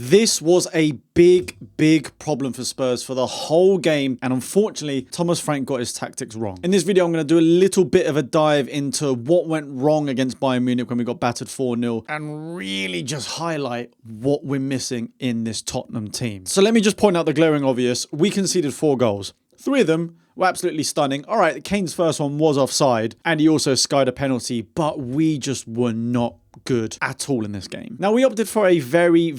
This was a big problem for Spurs for the whole game, and unfortunately, Thomas Frank got his tactics wrong. In this video, I'm going to do a little bit of a dive into what went wrong against Bayern Munich when we got battered 4-0, and really just highlight what we're missing in this Tottenham team. So let me just point out the glaring obvious. We conceded 4 goals. 3 of them were absolutely stunning. All right, Kane's first one was offside, and he also skied a penalty, but we just were not good at all in this game. Now, we opted for a very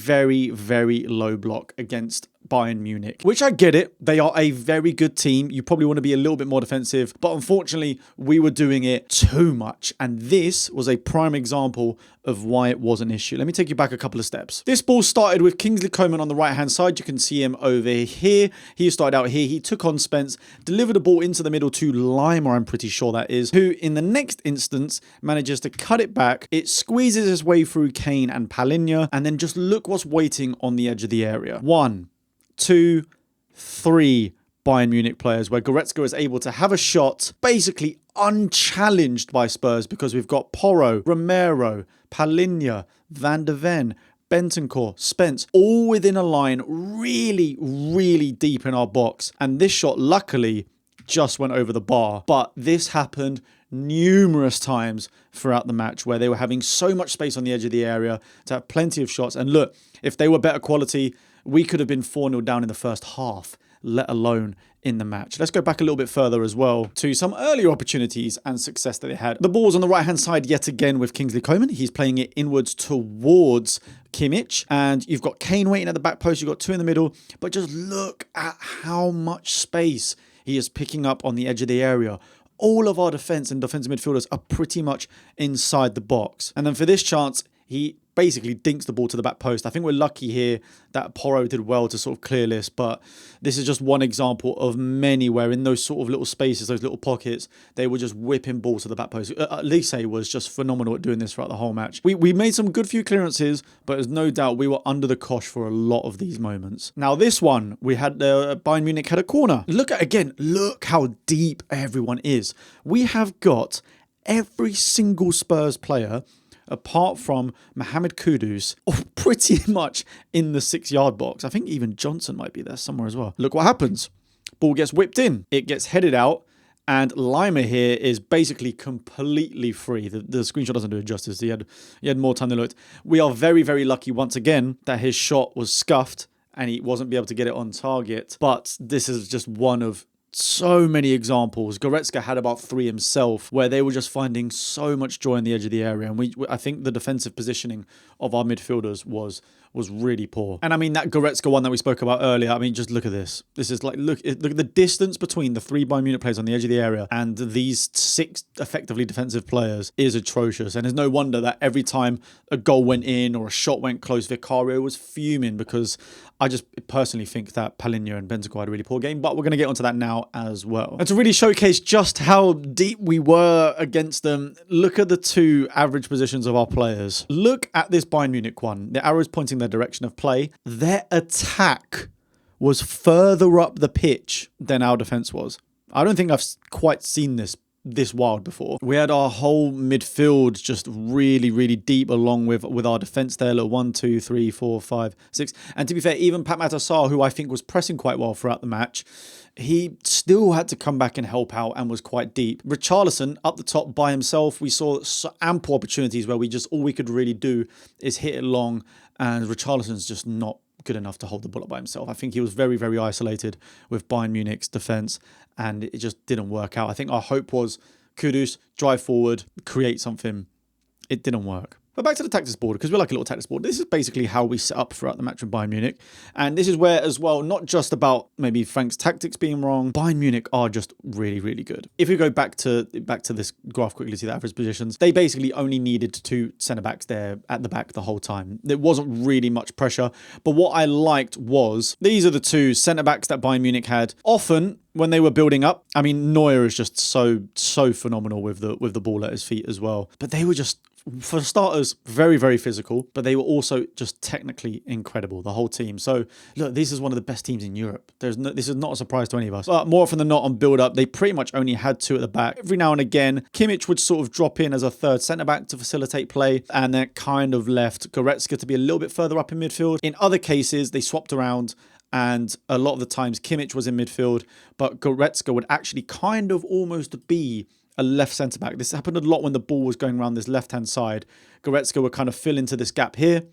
low block against Bayern Munich, which I get it. They are a very good team. You probably want to be a little bit more defensive, but unfortunately, we were doing it too much. And this was a prime example of why it was an issue. Let me take you back a couple of steps. This ball started with Kingsley Coman on the right-hand side. You can see him over here. He started out here. He took on Spence, delivered the ball into the middle to Lima, I'm pretty sure that is, who in the next instance manages to cut it back. It squeezes his way through Kane and Palhinha, and then just look what's waiting on the edge of the area. 1, 2, 3 Bayern Munich players where Goretzka is able to have a shot basically unchallenged by Spurs, because we've got Porro, Romero, Palhinha, Van de Ven, Bentancur, Spence, all within a line really deep in our box. And this shot, luckily, just went over the bar. But this happened numerous times throughout the match where they were having so much space on the edge of the area to have plenty of shots. And look, if they were better quality, we could have been 4-0 down in the first half, let alone in the match. Let's go back a little bit further as well to some earlier opportunities and success that they had. The ball's on the right-hand side yet again with Kingsley Coman. He's playing it inwards towards Kimmich, and you've got Kane waiting at the back post. You've got 2 in the middle, but just look at how much space he is picking up on the edge of the area. All of our defense and defensive midfielders are pretty much inside the box. And then for this chance, he basically dinks the ball to the back post. I think we're lucky here that Porro did well to sort of clear this, but this is just one example of many where in those sort of little spaces, those little pockets, they were just whipping balls to the back post. Elise was just phenomenal at doing this throughout the whole match. We made some good few clearances, but there's no doubt we were under the cosh for a lot of these moments. Now this one, we had Bayern Munich had a corner. Look how deep everyone is. We have got every single Spurs player apart from Mohamed Kudus, pretty much in the 6-yard box. I think even Johnson might be there somewhere as well. Look what happens. Ball gets whipped in. It gets headed out, and Lima here is basically completely free. The screenshot doesn't do it justice. He had more time than looked. We are very lucky once again that his shot was scuffed and he wasn't able to get it on target. But this is just one of so many examples. Goretzka had about 3 himself where they were just finding so much joy in the edge of the area, and I think the defensive positioning of our midfielders was really poor. And I mean, that Goretzka one that we spoke about earlier, I mean, just look at this. This is like, look at the distance between the 3 Bayern Munich players on the edge of the area and these 6 effectively defensive players is atrocious. And there's no wonder that every time a goal went in or a shot went close, Vicario was fuming, because I just personally think that Palhinha and Bentancur had a really poor game, but we're going to get onto that now as well. And to really showcase just how deep we were against them, look at the 2 average positions of our players. Look at this Bayern Munich one. The arrows pointing their direction of play. Their attack was further up the pitch than our defense was. I don't think I've quite seen this wild before. We had our whole midfield just really deep along with our defense there. Look, 1, 2, 3, 4, 5, 6. And to be fair, even Pat Matassar, who I think was pressing quite well throughout the match, he still had to come back and help out and was quite deep. Richarlison up the top by himself. We saw ample opportunities where all we could really do is hit it long, and Richarlison's just not good enough to hold the ball up by himself. I think he was very isolated with Bayern Munich's defence, and it just didn't work out. I think our hope was Kudus, drive forward, create something. It didn't work. But back to the tactics board, because we like a little tactics board. This is basically how we set up throughout the match with Bayern Munich. And this is where, as well, not just about maybe Frank's tactics being wrong, Bayern Munich are just really good. If we go back to this graph quickly to the average positions, they basically only needed 2 centre-backs there at the back the whole time. There wasn't really much pressure. But what I liked was, these are the 2 centre-backs that Bayern Munich had. Often, when they were building up, I mean, Neuer is just so phenomenal with the ball at his feet as well. But they were just for starters, very, very physical, but they were also just technically incredible, the whole team. So, look, this is one of the best teams in Europe. This is not a surprise to any of us. But more often than not on build-up, they pretty much only had two at the back. Every now and again, Kimmich would sort of drop in as a third centre-back to facilitate play, and then kind of left Goretzka to be a little bit further up in midfield. In other cases, they swapped around, and a lot of the times Kimmich was in midfield, but Goretzka would actually kind of almost be a left centre-back. This happened a lot when the ball was going around this left-hand side. Goretzka would kind of fill into this gap here.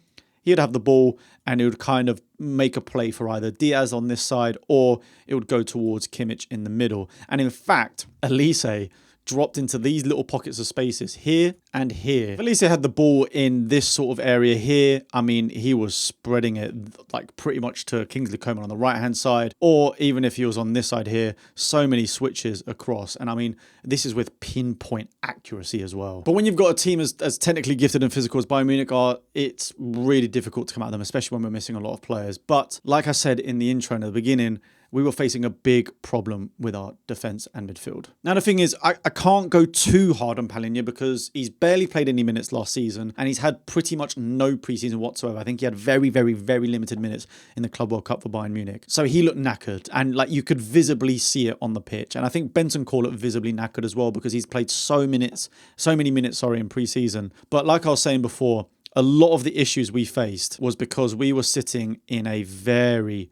He'd have the ball and it would kind of make a play for either Diaz on this side or it would go towards Kimmich in the middle. And in fact, Elise dropped into these little pockets of spaces here and here. If Elise had the ball in this sort of area here, I mean, he was spreading it like pretty much to Kingsley Coman on the right-hand side, or even if he was on this side here, so many switches across. And I mean, this is with pinpoint accuracy as well. But when you've got a team as technically gifted and physical as Bayern Munich are, it's really difficult to come at them, especially when we're missing a lot of players. But like I said in the intro and at the beginning, we were facing a big problem with our defence and midfield. Now, the thing is, I can't go too hard on Palhinha because he's barely played any minutes last season and he's had pretty much no preseason whatsoever. I think he had very, very, very limited minutes in the Club World Cup for Bayern Munich. So he looked knackered and like you could visibly see it on the pitch. And I think Bentancur looked visibly knackered as well because he's played so many minutes, in preseason. But like I was saying before, a lot of the issues we faced was because we were sitting in a very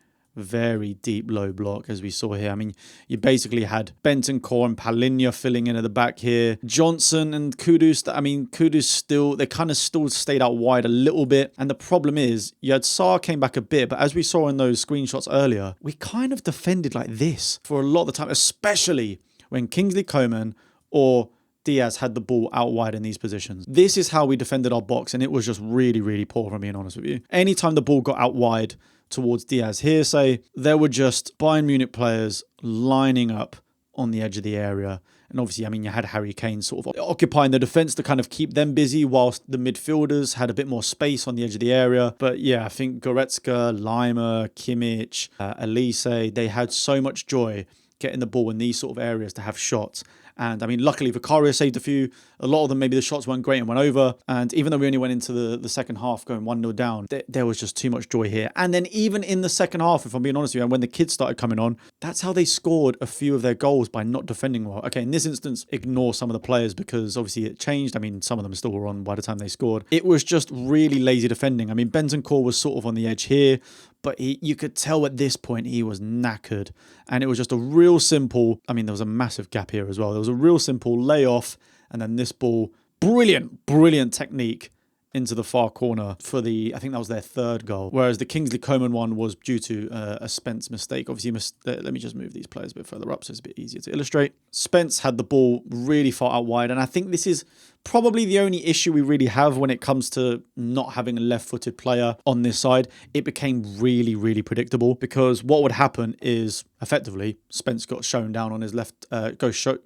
deep low block, as we saw here. I mean, you basically had Bentancur and Palhinha filling in at the back here. Johnson and Kudus, I mean, Kudus they kind of still stayed out wide a little bit. And the problem is, you had Sarr came back a bit, but as we saw in those screenshots earlier, we kind of defended like this for a lot of the time, especially when Kingsley Coman or Diaz had the ball out wide in these positions. This is how we defended our box, and it was just really poor, if I'm being honest with you. Anytime the ball got out wide towards Diaz here, say, there were just Bayern Munich players lining up on the edge of the area. And obviously, I mean, you had Harry Kane sort of occupying the defence to kind of keep them busy whilst the midfielders had a bit more space on the edge of the area. But yeah, I think Goretzka, Lima, Kimmich, Elise, they had so much joy getting the ball in these sort of areas to have shots. And I mean, luckily, Vicario saved a few. A lot of them, maybe the shots weren't great and went over. And even though we only went into the second half going 1-0 down, there was just too much joy here. And then even in the second half, if I'm being honest with you, and when the kids started coming on, that's how they scored a few of their goals, by not defending well. Okay, in this instance, ignore some of the players because obviously it changed. I mean, some of them still were on by the time they scored. It was just really lazy defending. I mean, Bentancur was sort of on the edge here, but you could tell at this point he was knackered. And it was just a real simple, I mean, there was a massive gap here as well. There was a real simple layoff, and then this ball, brilliant technique into the far corner for I think that was their third goal. Whereas the Kingsley Coman one was due to a Spence mistake. Obviously, let me just move these players a bit further up so it's a bit easier to illustrate. Spence had the ball really far out wide, and I think this is probably the only issue we really have when it comes to not having a left-footed player on this side. It became really predictable because what would happen is effectively Spence got shown down on his left,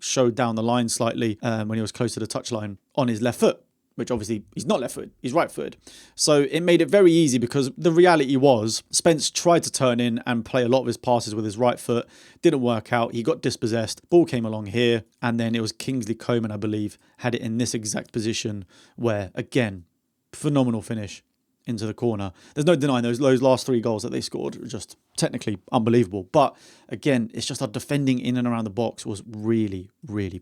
showed down the line slightly when he was close to the touchline on his left foot, which obviously he's not left-footed, he's right-footed. So it made it very easy because the reality was Spence tried to turn in and play a lot of his passes with his right foot. Didn't work out. He got dispossessed. Ball came along here. And then it was Kingsley Coman, I believe, had it in this exact position where, again, phenomenal finish into the corner. There's no denying those last three goals that they scored were just technically unbelievable. But again, it's just our defending in and around the box was really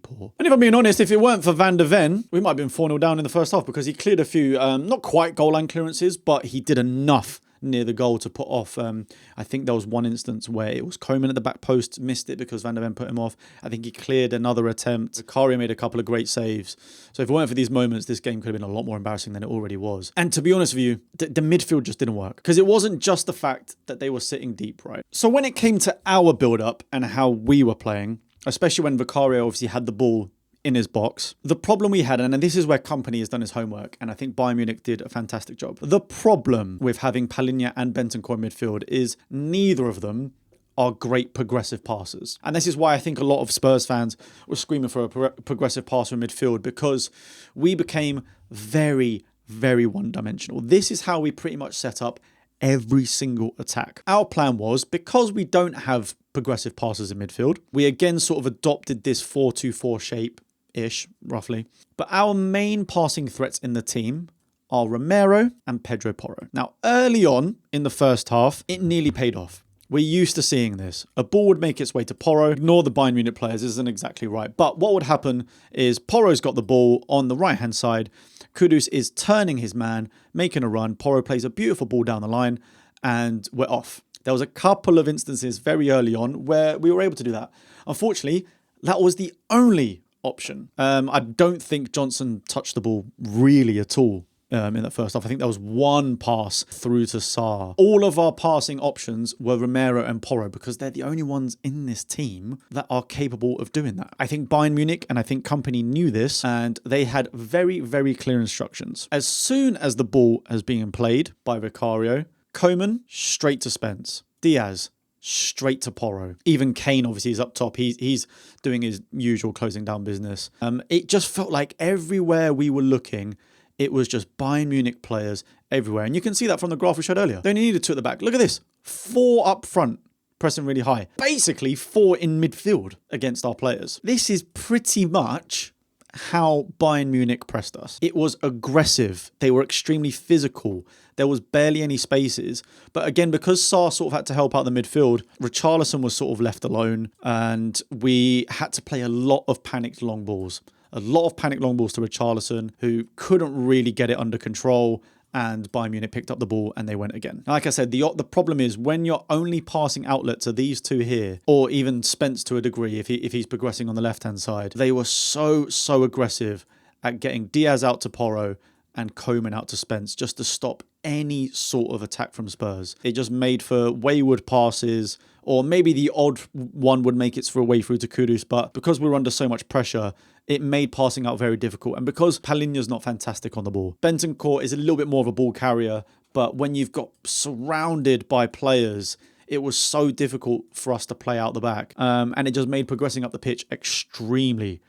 poor. And if I'm being honest, if it weren't for Van der Ven, we might have been 4-0 down in the first half because he cleared a few, not quite goal line clearances, but he did enough near the goal to put off. I think there was one instance where it was Coman at the back post, missed it because Van der Ven put him off. I think he cleared another attempt. Vicario made a couple of great saves. So if it weren't for these moments, this game could have been a lot more embarrassing than it already was. And to be honest with you, the midfield just didn't work because it wasn't just the fact that they were sitting deep, right? So when it came to our build-up and how we were playing, especially when Vicario obviously had the ball in his box. The problem we had, and this is where Kompany has done his homework, and I think Bayern Munich did a fantastic job. The problem with having Palhinha and Bentancur in midfield is neither of them are great progressive passers. And this is why I think a lot of Spurs fans were screaming for a progressive passer in midfield because we became very one-dimensional. This is how we pretty much set up every single attack. Our plan was, because we don't have progressive passers in midfield, we again sort of adopted this 4-2-4 shape ish, roughly. But our main passing threats in the team are Romero and Pedro Porro. Now, early on in the first half, it nearly paid off. We're used to seeing this. A ball would make its way to Porro. Ignore the Bayern Munich players, isn't exactly right. But what would happen is Porro's got the ball on the right-hand side. Kudus is turning his man, making a run. Porro plays a beautiful ball down the line, and we're off. There was a couple of instances very early on where we were able to do that. Unfortunately, that was the only option. I don't think Johnson touched the ball really at all. In that first half, I think there was one pass through to Sarr. All of our passing options were Romero and Porro because they're the only ones in this team that are capable of doing that. I think Bayern Munich and I think Company knew this, and they had very, very clear instructions. As soon as the ball has been played by Vicario, Koeman straight to Spence. Diaz straight to Porro. Even Kane obviously is up top. He's doing his usual closing down business. It just felt like everywhere we were looking, it was just Bayern Munich players everywhere. And you can see that from the graph we showed earlier. They only needed 2 at the back. Look at this. 4 up front, pressing really high. Basically 4 in midfield against our players. This is pretty much how Bayern Munich pressed us. It was aggressive. They were extremely physical. There was barely any spaces. But again, because Sarr sort of had to help out the midfield, Richarlison was sort of left alone. And we had to play a lot of panicked long balls. A lot of panic long balls to Richarlison, who couldn't really get it under control, and Bayern Munich picked up the ball and they went again. Like I said, the problem is when you're only passing outlets to these 2 here, or even Spence to a degree if he's progressing on the left-hand side, they were so aggressive at getting Diaz out to Porro and Koeman out to Spence just to stop any sort of attack from Spurs. It just made for wayward passes, or maybe the odd one would make its way through to Kudus, but because we were under so much pressure, it made passing out very difficult. And because Palinha's not fantastic on the ball, Bentancur is a little bit more of a ball carrier, but when you've got surrounded by players, it was so difficult for us to play out the back. And it just made progressing up the pitch extremely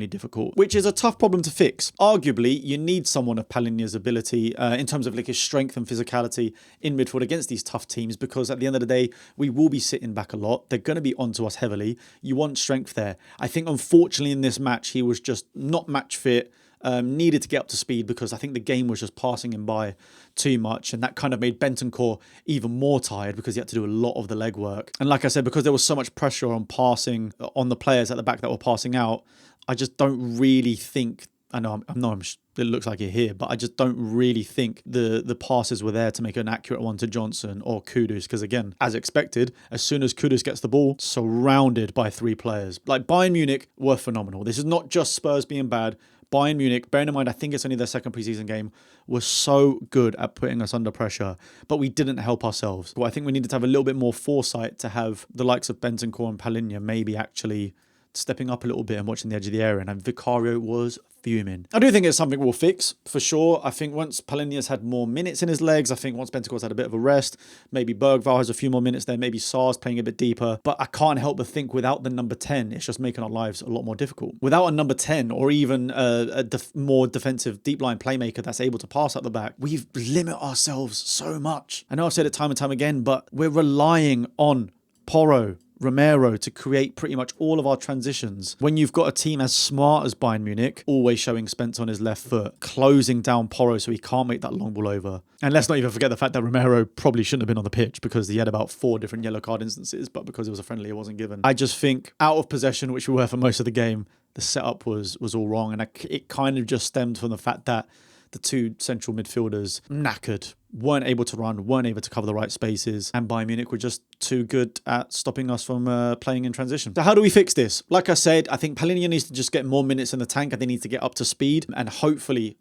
difficult, which is a tough problem to fix. Arguably, you need someone of Palinha's ability in terms of like his strength and physicality in midfield against these tough teams, because at the end of the day, we will be sitting back a lot. They're going to be onto us heavily. You want strength there. I think unfortunately in this match, he was just not match fit. Needed to get up to speed because I think the game was just passing him by too much, and that kind of made Bentancur even more tired because he had to do a lot of the legwork. And like I said, because there was so much pressure on passing on the players at the back that were passing out, I just don't really think, it looks like it here, but I just don't really think the passes were there to make an accurate one to Johnson or Kudus, because again, as expected, as soon as Kudus gets the ball, surrounded by 3 players. Like, Bayern Munich were phenomenal. This is not just Spurs being bad. Bayern Munich, bearing in mind, I think it's only their second preseason game, was so good at putting us under pressure, but we didn't help ourselves. Well, I think we needed to have a little bit more foresight to have the likes of Bentancur and Palinha maybe actually stepping up a little bit and watching the edge of the area, and Vicario was fuming. I do think it's something we'll fix, for sure. I think once Palinha's had more minutes in his legs, I think once Bentancur's had a bit of a rest, maybe Bergvall has a few more minutes there, maybe Sarr's playing a bit deeper, but I can't help but think without the number 10, it's just making our lives a lot more difficult. Without a number 10, or even a more defensive deep line playmaker that's able to pass at the back, we've limited ourselves so much. I know I've said it time and time again, but we're relying on Porro, Romero to create pretty much all of our transitions. When you've got a team as smart as Bayern Munich, always showing Spence on his left foot, closing down Porro so he can't make that long ball over. And let's not even forget the fact that Romero probably shouldn't have been on the pitch because he had about 4 different yellow card instances, but because it was a friendly, it wasn't given. I just think out of possession, which we were for most of the game, the setup was all wrong. And it kind of just stemmed from the fact that the 2 central midfielders knackered, weren't able to run, weren't able to cover the right spaces, and Bayern Munich were just too good at stopping us from playing in transition. So how do we fix this? Like I said, I think Palinha needs to just get more minutes in the tank, and they need to get up to speed, and hopefully,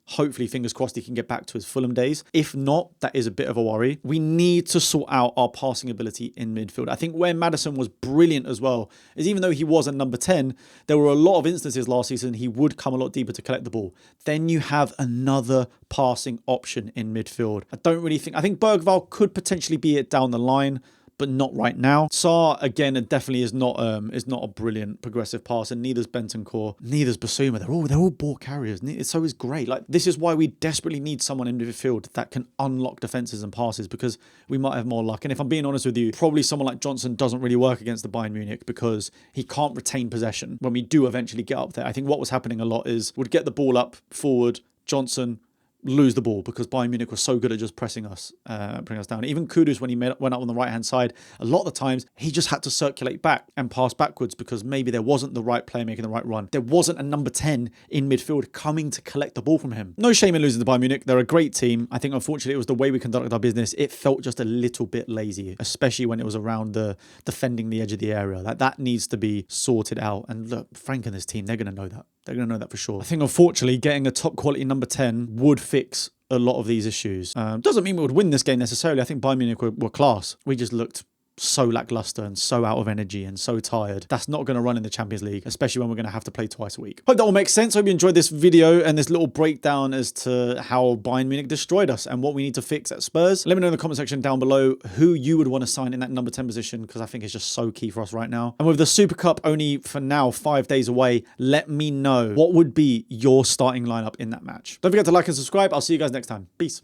fingers crossed, he can get back to his Fulham days. If not, that is a bit of a worry. We need to sort out our passing ability in midfield. I think where Maddison was brilliant as well is even though he was a number 10, there were a lot of instances last season he would come a lot deeper to collect the ball. Then you have another passing option in midfield. I think Bergvall could potentially be it down the line, but not right now. Sarr, again, it definitely is not a brilliant progressive passer. Neither's Bentancur, neither's Basuma. They're all ball carriers. So is Gray. Like, this is why we desperately need someone in midfield that can unlock defenses and passes, because we might have more luck. And if I'm being honest with you, probably someone like Johnson doesn't really work against the Bayern Munich because he can't retain possession when we do eventually get up there. I think what was happening a lot is would get the ball up forward, Johnson lose the ball because Bayern Munich was so good at just pressing us, bring us down. Even Kudus, when he went up on the right-hand side, a lot of the times he just had to circulate back and pass backwards because maybe there wasn't the right player making the right run. There wasn't a number 10 in midfield coming to collect the ball from him. No shame in losing to Bayern Munich. They're a great team. I think, unfortunately, it was the way we conducted our business. It felt just a little bit lazy, especially when it was around the defending the edge of the area. Like, that needs to be sorted out. And look, Frank and his team, they're going to know that. They're going to know that for sure. I think, unfortunately, getting a top quality number 10 would fix a lot of these issues. Doesn't mean we would win this game necessarily. I think Bayern Munich were class. We just looked so lackluster and so out of energy and so tired. That's not going to run in the Champions League, especially when we're going to have to play twice a week. Hope that all makes sense. Hope you enjoyed this video and this little breakdown as to how Bayern Munich destroyed us and what we need to fix at Spurs. Let me know in the comment section down below who you would want to sign in that number 10 position, because I think it's just so key for us right now. And with the Super Cup only for now 5 days away, let me know what would be your starting lineup in that match. Don't forget to like and subscribe. I'll see you guys next time. Peace.